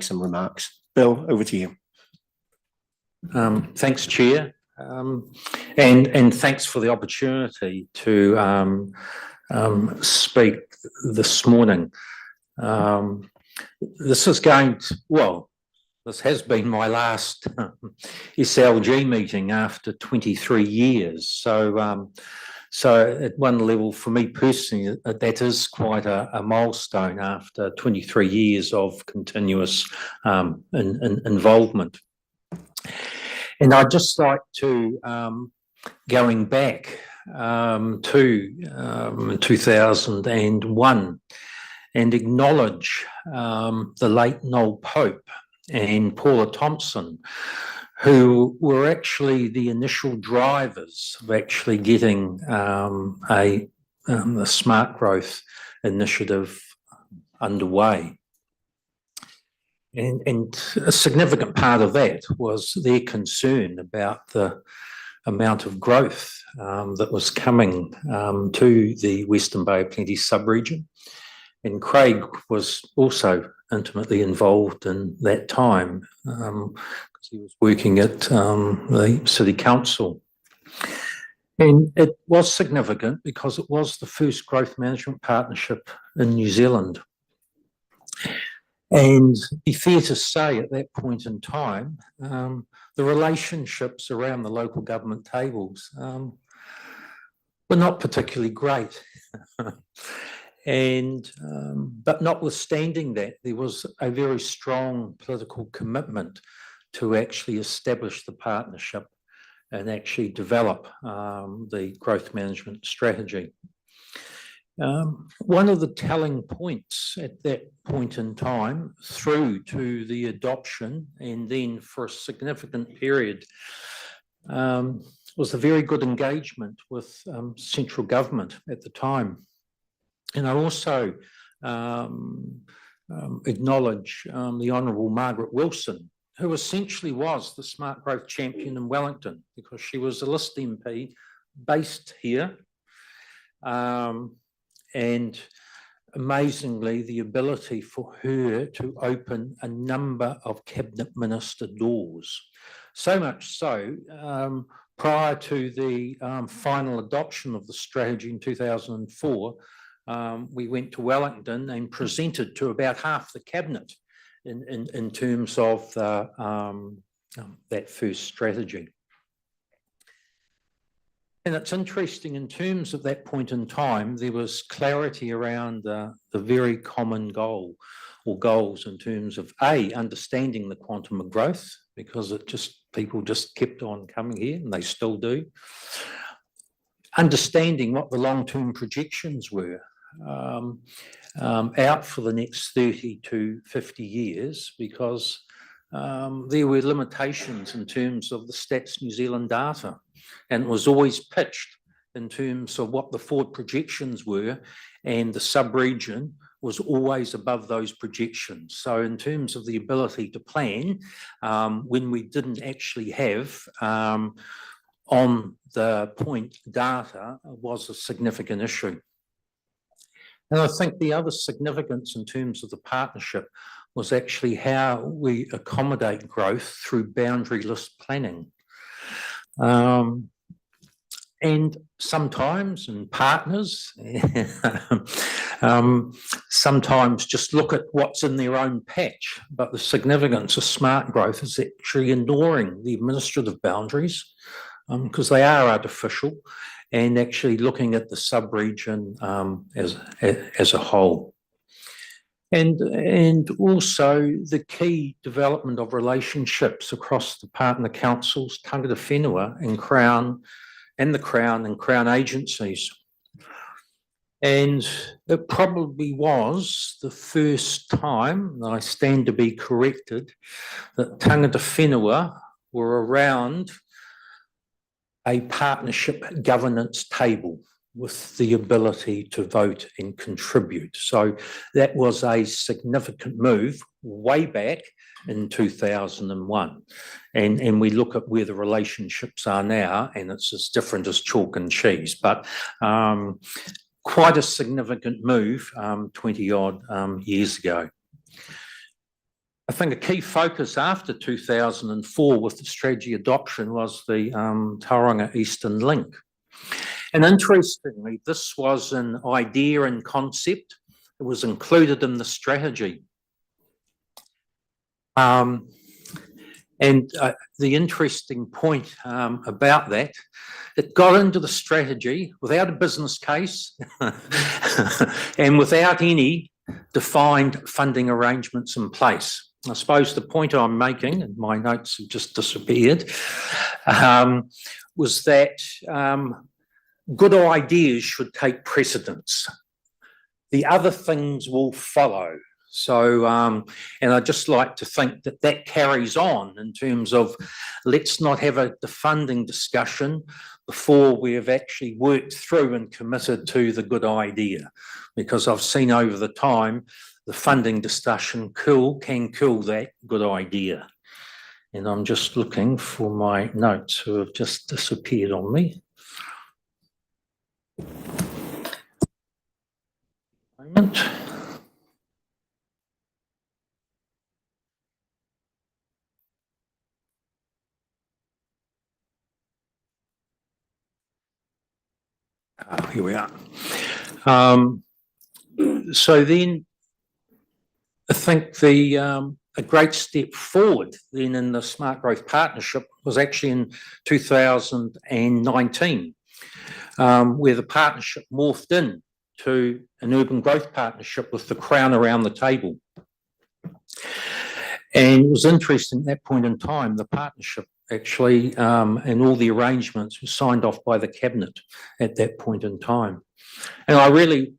some remarks. Bill, over to you. Thanks, Chair, and thanks for the opportunity to speak this morning. This has been my last SLG meeting after 23 years. So at one level, for me personally, that is quite a milestone after 23 years of continuous involvement. And I'd just like to, going back to 2001, and acknowledge the late Noel Pope and Paula Thompson, who were actually the initial drivers of actually getting the SmartGrowth initiative underway. And a significant part of that was their concern about the amount of growth that was coming to the Western Bay of Plenty sub-region. And Craig was also intimately involved in that time because he was working at the City Council. And it was significant because it was the first growth management partnership in New Zealand. And it'd be fair to say at that point in time, the relationships around the local government tables were not particularly great. But notwithstanding that, there was a very strong political commitment to actually establish the partnership and actually develop the growth management strategy. One of the telling points at that point in time, through to the adoption and then for a significant period, was a very good engagement with central government at the time. And I also acknowledge the Honourable Margaret Wilson, who essentially was the SmartGrowth champion in Wellington, because she was a list MP based here. And amazingly, the ability for her to open a number of cabinet minister doors. So much so, prior to the final adoption of the strategy in 2004, we went to Wellington and presented to about half the cabinet in terms of that first strategy. And it's interesting, in terms of that point in time, there was clarity around the very common goal or goals in terms of understanding the quantum of growth, because people just kept on coming here, and they still do. Understanding what the long-term projections were out for the next 30 to 50 years, because there were limitations in terms of the Stats New Zealand data, and it was always pitched in terms of what the forward projections were, and the sub-region was always above those projections. So in terms of the ability to plan, when we didn't actually have on the point data, was a significant issue. And I think the other significance in terms of the partnership was actually how we accommodate growth through boundary list planning. And sometimes, and partners, sometimes just look at what's in their own patch. But the significance of SmartGrowth is actually ignoring the administrative boundaries, because they are artificial, and actually looking at the sub-region as a whole. And also the key development of relationships across the partner councils, tangata whenua and Crown, and the Crown and Crown agencies. And it probably was the first time, and I stand to be corrected, that tangata whenua were around a partnership governance table with the ability to vote and contribute. So that was a significant move way back in 2001. And we look at where the relationships are now, and it's as different as chalk and cheese, but quite a significant move 20 odd years ago. I think a key focus after 2004 with the strategy adoption was the Tauranga Eastern Link. And interestingly, this was an idea and concept. It was included in the strategy. And the interesting point about that, it got into the strategy without a business case and without any defined funding arrangements in place. I suppose the point I'm making, and my notes have just disappeared, was that good ideas should take precedence. The other things will follow. So, and I'd just like to think that that carries on in terms of let's not have the funding discussion before we have actually worked through and committed to the good idea. Because I've seen over the time, the funding discussion can kill that good idea. And I'm just looking for my notes who have just disappeared on me. Moment. Here we are. So then I think a great step forward then in the Smart Growth Partnership was actually in 2019, where the partnership morphed in to an urban growth partnership with the Crown around the table. And it was interesting at that point in time, the partnership actually, and all the arrangements were signed off by the Cabinet at that point in time. And I really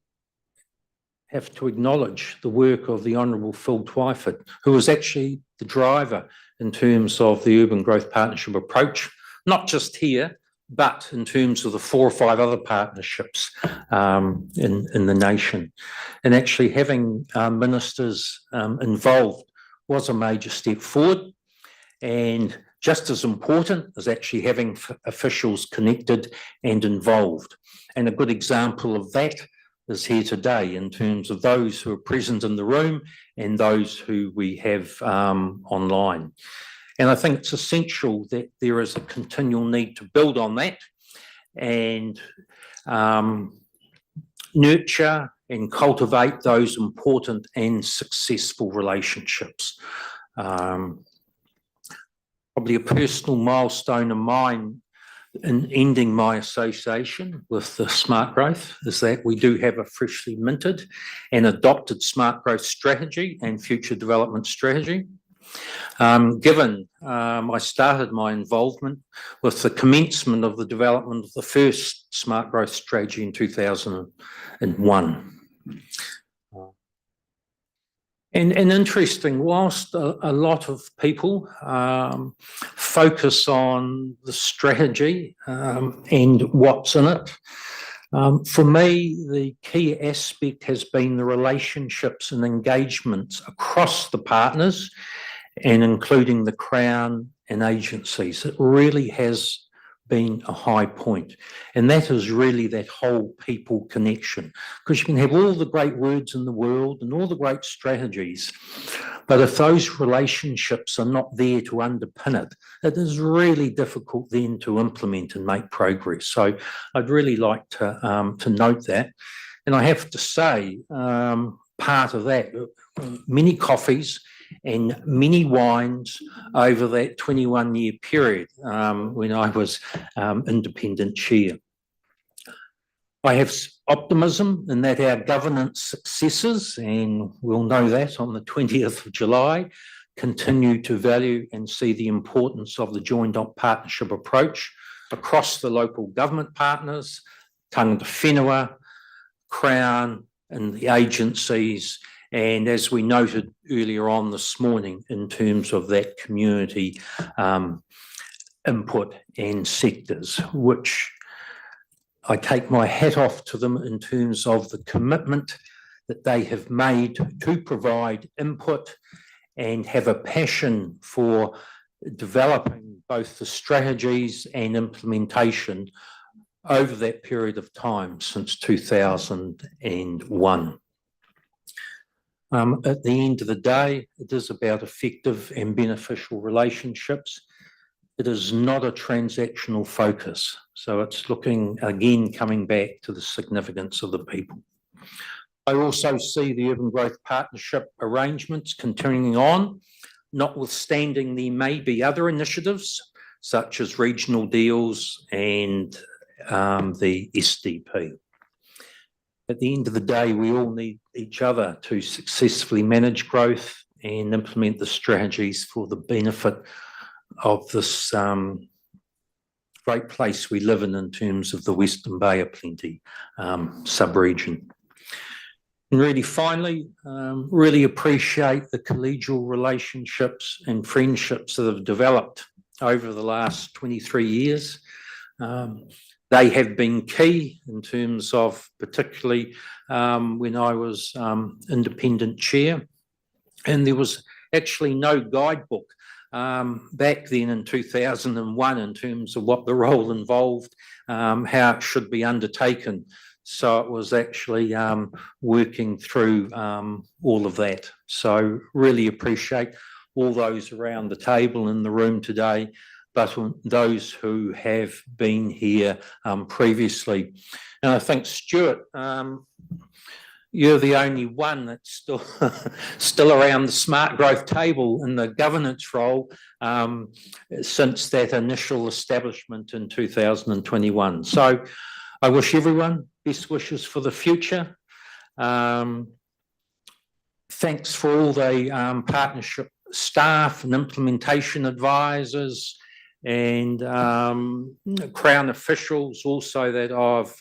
have to acknowledge the work of the Honourable Phil Twyford, who was actually the driver in terms of the Urban Growth Partnership approach, not just here, but in terms of the 4 or 5 other partnerships in the nation. And actually having ministers involved was a major step forward. And just as important as actually having officials connected and involved. And a good example of that is here today in terms of those who are present in the room and those who we have online. And I think it's essential that there is a continual need to build on that and nurture and cultivate those important and successful relationships. Probably a personal milestone of mine in ending my association with the Smart Growth is that we do have a freshly minted and adopted Smart Growth strategy and future development strategy. Given I started my involvement with the commencement of the development of the first Smart Growth strategy in 2001. And interesting, whilst a lot of people focus on the strategy and what's in it, for me, the key aspect has been the relationships and engagements across the partners and including the Crown and agencies. It really has been a high point. And that is really that whole people connection. Because you can have all the great words in the world and all the great strategies, but if those relationships are not there to underpin it, it is really difficult then to implement and make progress. So I'd really like to note that. And I have to say, part of that, many coffees and many wines over that 21-year period when I was independent chair. I have optimism in that our governance successes, and we'll know that on the 20th of July, continue to value and see the importance of the joined up partnership approach across the local government partners, tangata whenua, Crown and the agencies, and as we noted earlier on this morning in terms of that community input and sectors, which I take my hat off to them in terms of the commitment that they have made to provide input and have a passion for developing both the strategies and implementation over that period of time since 2001. At the end of the day, it is about effective and beneficial relationships. It is not a transactional focus. So it's looking, again, coming back to the significance of the people. I also see the Urban Growth Partnership arrangements continuing on, notwithstanding there may be other initiatives, such as regional deals and the SDP. At the end of the day, we all need each other to successfully manage growth and implement the strategies for the benefit of this great place we live in terms of the Western Bay of Plenty sub-region. And really, finally, really appreciate the collegial relationships and friendships that have developed over the last 23 years. They have been key in terms of particularly when I was independent chair, and there was actually no guidebook back then in 2001 in terms of what the role involved, how it should be undertaken. So it was actually working through all of that. So really appreciate all those around the table in the room today, but those who have been here previously. And I think, Stuart, you're the only one that's still around the SmartGrowth table in the governance role since that initial establishment in 2021. So I wish everyone best wishes for the future. Thanks for all the partnership staff and implementation advisors and Crown officials also that I've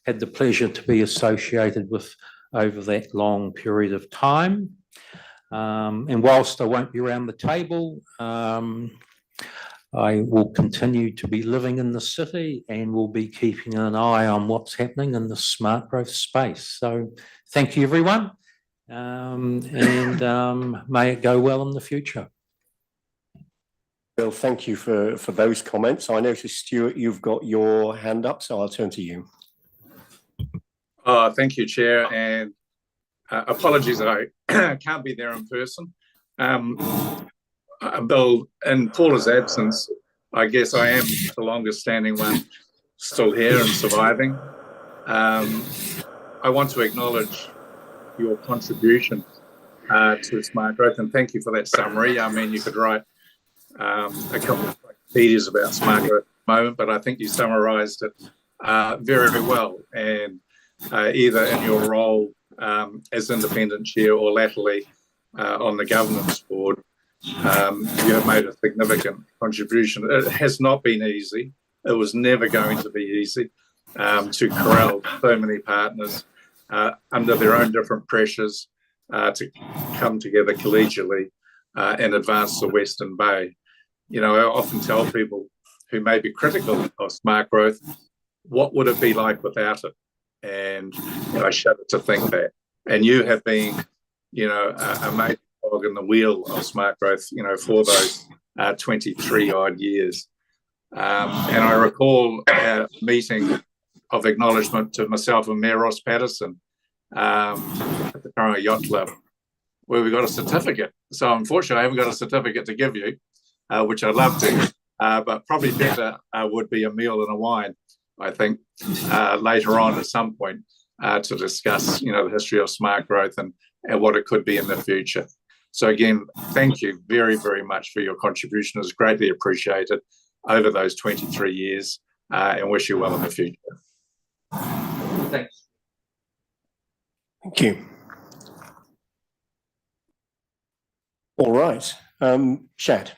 had the pleasure to be associated with over that long period of time. And whilst I won't be around the table, I will continue to be living in the city and will be keeping an eye on what's happening in the smart growth space. So thank you, everyone, and may it go well in the future. Bill, thank you for those comments. I noticed, Stuart, you've got your hand up, so I'll turn to you. Thank you, Chair, and apologies I can't be there in person. Bill, in Paula's absence, I guess I am the longest standing one still here and surviving. I want to acknowledge your contribution to Smart Growth, and thank you for that summary. I mean, you could write a couple of pages about Smart Growth at the moment, but I think you summarised it very, very well. And either in your role as independent chair or latterly on the governance board, you have made a significant contribution. It has not been easy. It was never going to be easy to corral so many partners under their own different pressures to come together collegially and advance the Western Bay. You know, I often tell people who may be critical of Smart Growth, what would it be like without it? And I shudder to think that. And you have been, a major cog in the wheel of Smart Growth, for those 23 odd years. And I recall a meeting of acknowledgement to myself and Mayor Ross Patterson at the Tauranga Yacht Club, where we got a certificate. So unfortunately, I haven't got a certificate to give you, which I'd love to, but probably better would be a meal and a wine, I think, later on at some point to discuss, the history of Smart Growth and what it could be in the future. So again, thank you very, very much for your contribution. It was greatly appreciated over those 23 years and wish you well in the future. Thanks. Thank you. All right. Shad.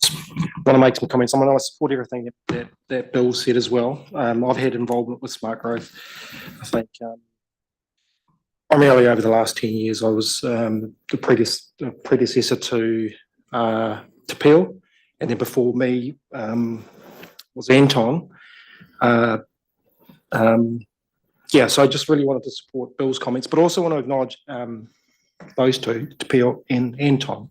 I want to make some comments. I support everything that Bill said as well. I've had involvement with Smart Growth. I think primarily over the last 10 years, I was the predecessor to Peel, and then before me was Anton. So I just really wanted to support Bill's comments, but also want to acknowledge those two, Peel and Anton.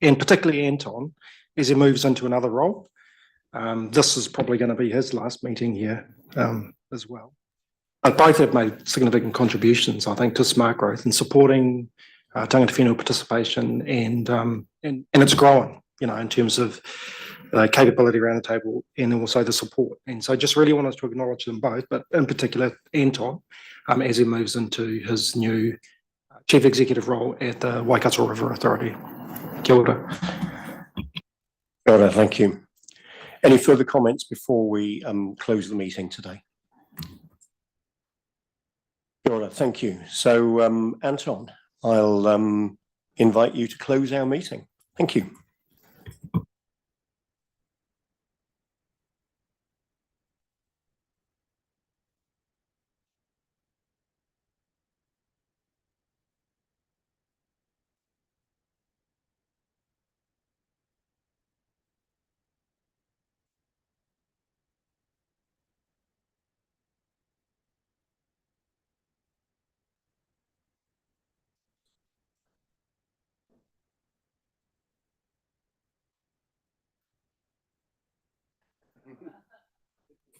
And particularly Anton, as he moves into another role. This is probably going to be his last meeting here as well. both have made significant contributions, I think, to smart growth and supporting tangata whenua participation, and it's growing, in terms of capability around the table and also the support. And so just really wanted to acknowledge them both, but in particular Anton, as he moves into his new Chief Executive role at the Waikato River Authority. Kia ora. Kia ora, thank you. Any further comments before we close the meeting today? Kia ora, thank you. So, Anton, I'll invite you to close our meeting. Thank you.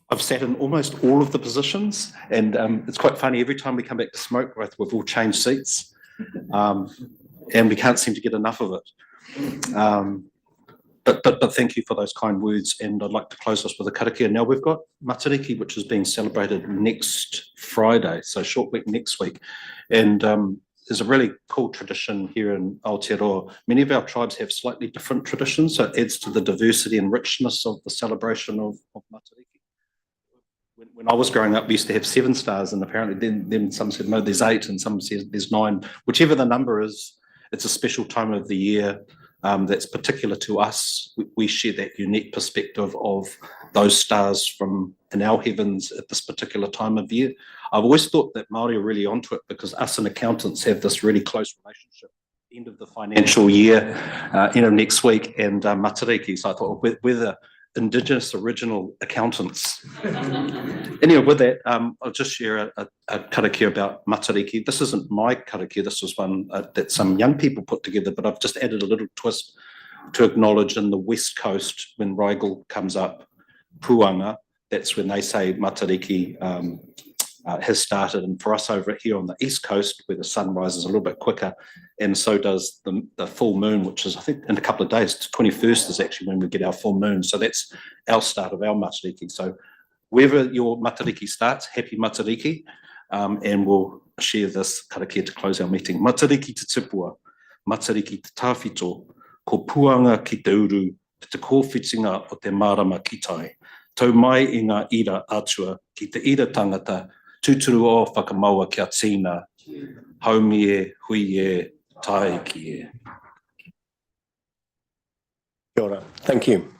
I've sat in almost all of the positions, and it's quite funny. Every time we come back to SmartGrowth, we've all changed seats, and we can't seem to get enough of it. But thank you for those kind words, and I'd like to close us with a karakia. Now we've got Matariki, which is being celebrated next Friday, so short week next week, and there's a really cool tradition here in Aotearoa. Many of our tribes have slightly different traditions, so it adds to the diversity and richness of the celebration of Matariki. When I was growing up, we used to have 7 stars, and apparently then some said, no, there's 8, and some said there's 9. Whichever the number is, it's a special time of the year that's particular to us. We share that unique perspective of those stars from in our heavens at this particular time of year. I've always thought that Māori are really onto it, because us and accountants have this really close relationship. End of the financial year, next week, and Matariki. So I thought, we're the Indigenous original accountants. Anyway, with that, I'll just share a karakia about Matariki. This isn't my karakia, this was one that some young people put together, but I've just added a little twist to acknowledge in the West Coast, when Rigel comes up, Puanga, that's when they say Matariki has started. And for us over here on the East Coast, where the sun rises a little bit quicker, and so does the full moon, which is, I think, in a couple of days, 21st is actually when we get our full moon. So that's our start of our Matariki. So wherever your Matariki starts, happy Matariki, and we'll share this karakia to close our meeting. Matariki te tipua, Matariki te tawhito, ko puanga ki te uru, te kōwhitinga o te marama kitai. Tau mai i ngā ira atua ki te ira tangata, tūturu o whakamaua kia tīna, haumi e, hui e, tae ki e. Kia ora. Thank you.